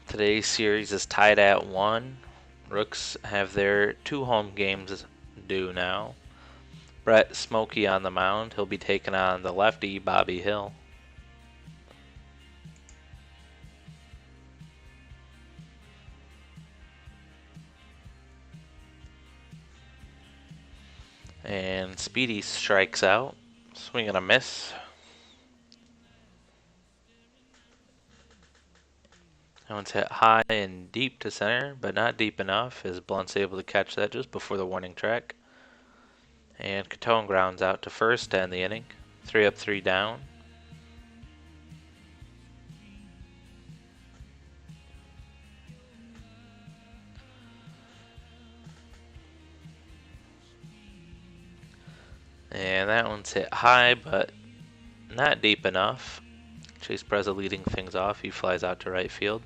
Today's series is tied at 1. Rooks have their 2 home games due now. Brett Smokey on the mound. He'll be taking on the lefty, Bobby Hill. And Speedy strikes out. Swing and a miss. That one's hit high and deep to center, but not deep enough, as Blunt's able to catch that just before the warning track. And Catone grounds out to first to end the inning. 3 up, 3 down. And that one's hit high, but not deep enough. Chase Preza leading things off. He flies out to right field.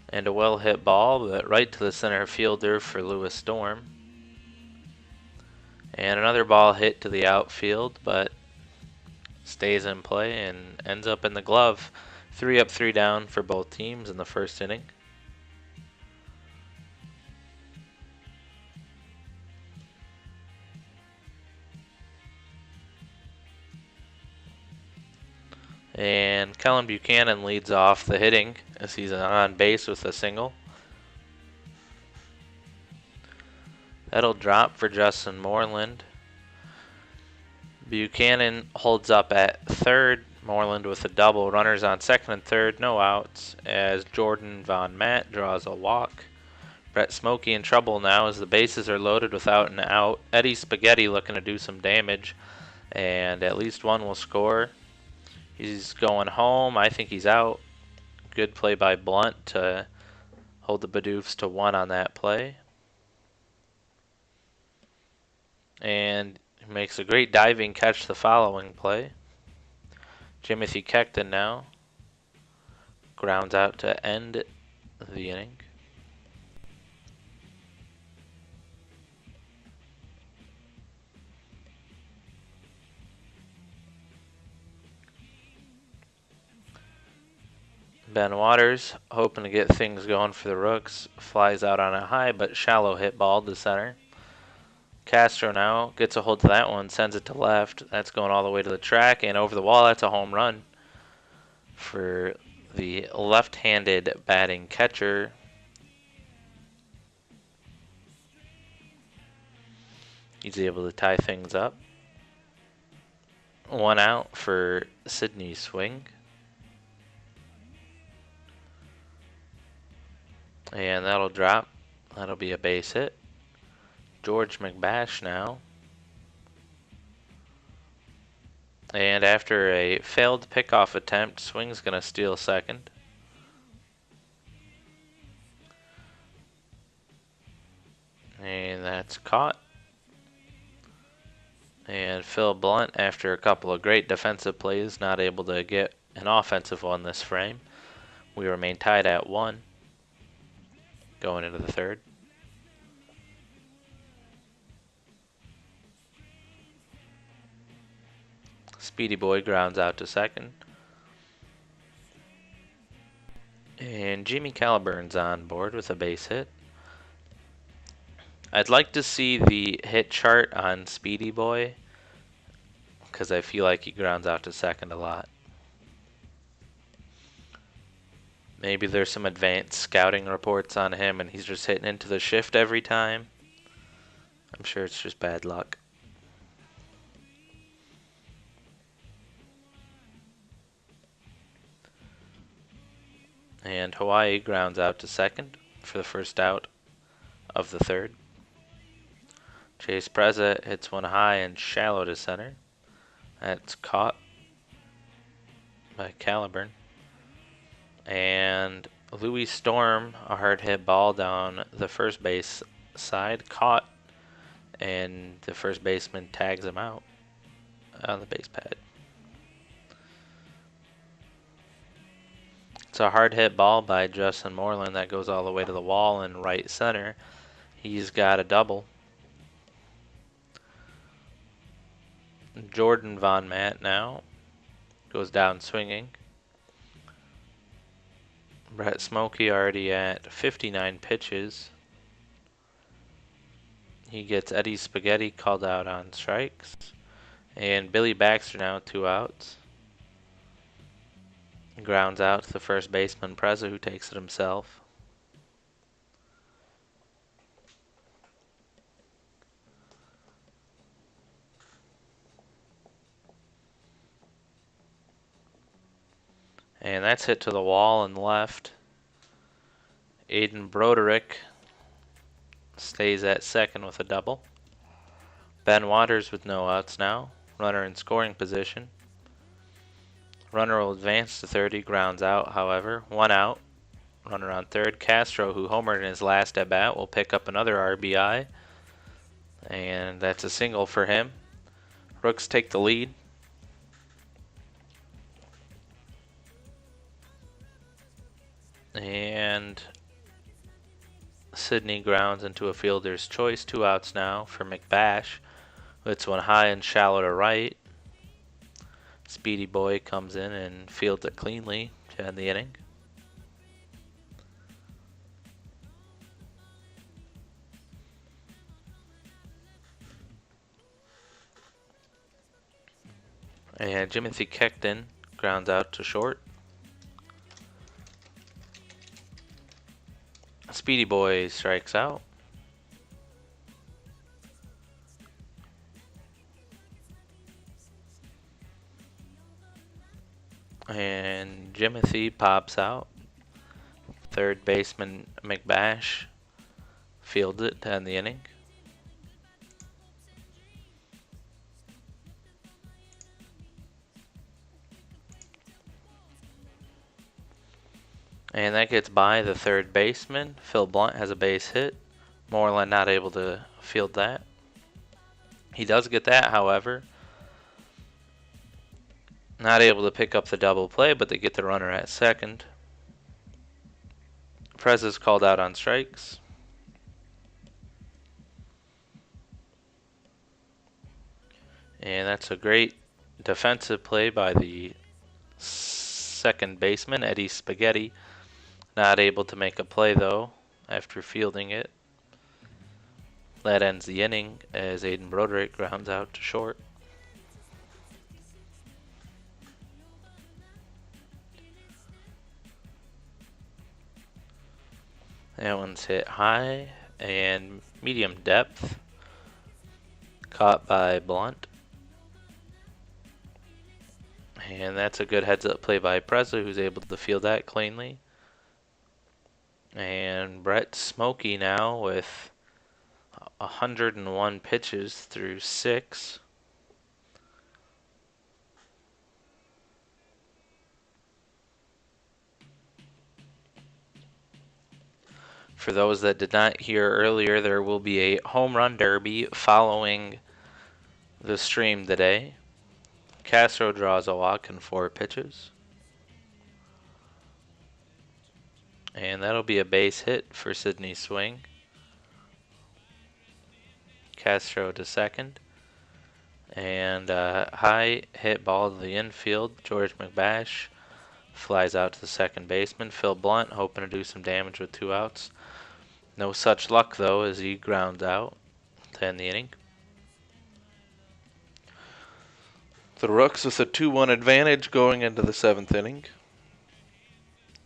And a well hit ball, but right to the center fielder for Lewis Storm. And another ball hit to the outfield, but stays in play and ends up in the glove. 3 up, 3 down for both teams in the first inning. And Kellen Buchanan leads off the hitting as he's on base with a single. That'll drop for Justin Moreland. Buchanan holds up at third. Moreland with a double. Runners on second and third, no outs, as Jordan Von Matt draws a walk. Brett Smokey in trouble now as the bases are loaded without an out. Eddie Spaghetti looking to do some damage, and at least one will score. He's going home. I think he's out. Good play by Blunt to hold the Bidoofs to 1 on that play. And he makes a great diving catch the following play. Timothy Kekton now grounds out to end the inning. Ben Waters, hoping to get things going for the Rooks, flies out on a high but shallow hit ball to center. Castro now gets a hold to that one, sends it to left. That's going all the way to the track and over the wall. That's a home run for the left-handed batting catcher. He's able to tie things up. 1 out for Sidney Swing. And that'll drop. That'll be a base hit. George McBash now. And after a failed pickoff attempt, Swing's going to steal second. And that's caught. And Phil Blunt, after a couple of great defensive plays, not able to get an offensive one this frame. We remain tied at 1 going into the third. Speedy Boy grounds out to second. And Jimmy Caliburn's on board with a base hit. I'd like to see the hit chart on Speedy Boy because I feel like he grounds out to second a lot. Maybe there's some advanced scouting reports on him and he's just hitting into the shift every time. I'm sure it's just bad luck. And Hawaii grounds out to second for the first out of the third. Chase Preza hits one high and shallow to center. That's caught by Caliburn. And Louis Storm, a hard hit ball down the first base side, caught, and the first baseman tags him out on the base pad. It's a hard hit ball by Justin Moreland that goes all the way to the wall in right center. He's got a double. Jordan Von Matt now goes down swinging. Brett Smokey already at 59 pitches. He gets Eddie Spaghetti called out on strikes. And Billy Baxter now 2 outs. Grounds out to the first baseman Preza, who takes it himself. And that's hit to the wall and left. Aiden Broderick stays at second with a double. Ben Waters with no outs now. Runner in scoring position. Runner will advance to third. He grounds out, however. 1 out. Runner on third. Castro, who homered in his last at bat, will pick up another RBI. And that's a single for him. Rooks take the lead. And Sydney grounds into a fielder's choice. 2 outs now for McBash. Hits one high and shallow to right. Speedy Boy comes in and fields it cleanly to end the inning. And Jimothy Kekton grounds out to short. Speedy Boy strikes out. And Jimothy pops out. Third baseman McBash fields it to end the inning. And that gets by the third baseman. Phil Blunt has a base hit. Moreland not able to field that. He does get that, however. Not able to pick up the double play, but they get the runner at second. Prez is called out on strikes. And that's a great defensive play by the second baseman, Eddie Spaghetti. Not able to make a play, though, after fielding it. That ends the inning as Aiden Broderick grounds out to short. That one's hit high and medium depth. Caught by Blunt. And that's a good heads-up play by Preza, who's able to field that cleanly. And Brett Smokey now with 101 pitches through 6. For those that did not hear earlier, there will be a home run derby following the stream today. Castro draws a walk in 4 pitches. And that'll be a base hit for Sydney Swing. Castro to second. And high hit ball to the infield. George McBash flies out to the second baseman. Phil Blunt hoping to do some damage with 2 outs. No such luck, though, as he grounds out to end the inning. The Rooks with a 2-1 advantage going into the 7th inning.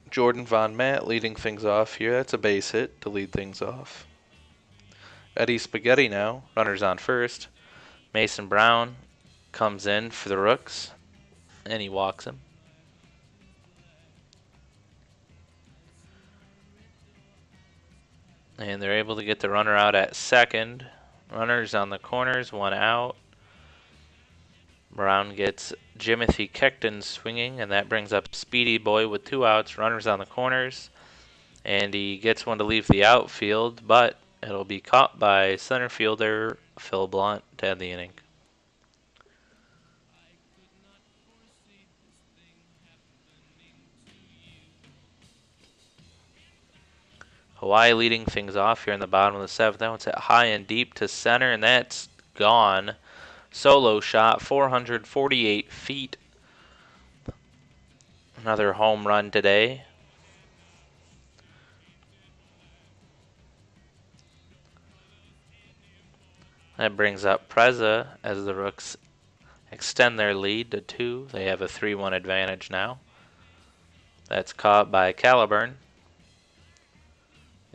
Jordan Von Matt leading things off here. That's a base hit to lead things off. Eddie Spaghetti now. Runners on first. Mason Brown comes in for the Rooks, and he walks him. And they're able to get the runner out at second. Runners on the corners, 1 out. Brown gets Jimothy Kekton swinging, and that brings up Speedy Boy with 2 outs. Runners on the corners. And he gets one to leave the outfield, but it'll be caught by center fielder Phil Blunt to end the inning. Hawaii leading things off here in the bottom of the 7th. That one's hit high and deep to center, and that's gone. Solo shot, 448 feet. Another home run today That brings up Preza as the Rooks extend their lead to 2. They have a 3-1 advantage now. That's caught by Caliburn.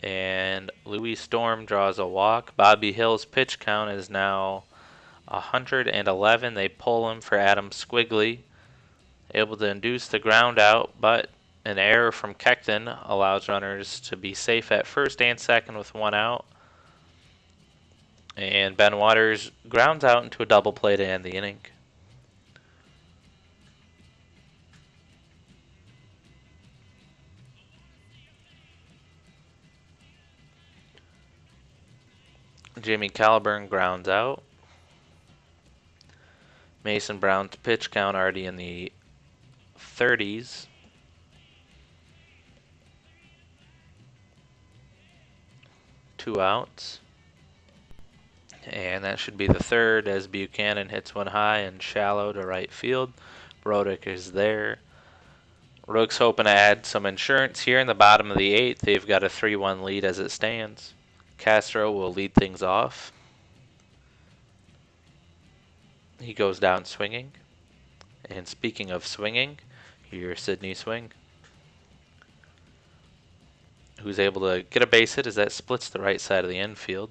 And Louis Storm draws a walk. Bobby Hill's pitch count is now 111. They pull him for Adam Squigley. Able to induce the ground out, but an error from Kekton allows runners to be safe at first and second with 1 out. And Ben Waters grounds out into a double play to end the inning. Jimmy Caliburn grounds out. Mason Brown's pitch count already in the 30s. Two outs. And that should be the third as Buchanan hits one high and shallow to right field. Brodick is there. Rooks hoping to add some insurance here in the bottom of the 8th. They've got a 3-1 lead as it stands. Castro will lead things off. He goes down swinging. And speaking of swinging, here's Sidney Swing, who's able to get a base hit as that splits the right side of the infield.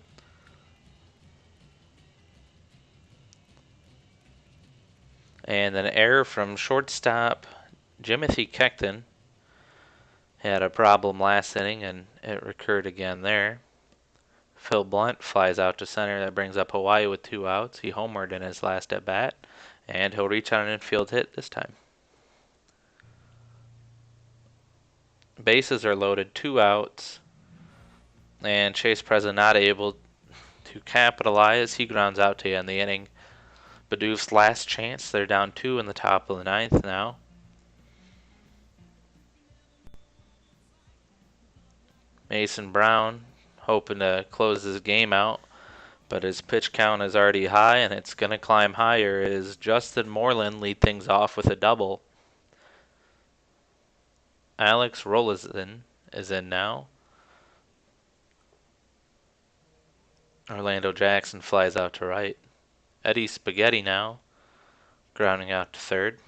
And an error from shortstop Jimothy Kekton. Had a problem last inning, and it recurred again there. Phil Blunt flies out to center. That brings up Hawaii with 2 outs. He homered in his last at bat, and he'll reach on an infield hit this time. Bases are loaded, 2 outs, and Chase Preza not able to capitalize. He grounds out to end the inning. Bidouf's last chance. They're down 2 in the top of the 9th now. Mason Brown hoping to close his game out, but his pitch count is already high, and it's going to climb higher as Justin Moreland lead things off with a double. Alex Rolizin is in now. Orlando Jackson flies out to right. Eddie Spaghetti now grounding out to third.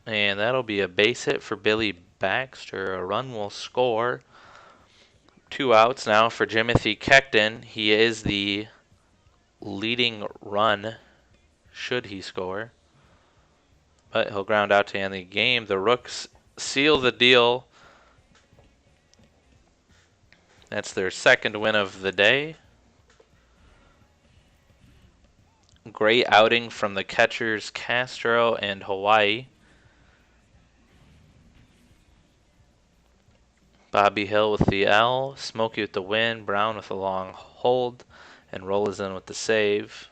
And that'll be a base hit for Billy Baxter. A run will score. 2 outs now for Jimothy Kekton. He is the leading run should he score. But he'll ground out to end the game. The Rooks seal the deal. That's their second win of the day. Great outing from the catchers Castro and Hawaii. Bobby Hill with the L, Smokey with the win, Brown with a long hold, and Rolizin with the save.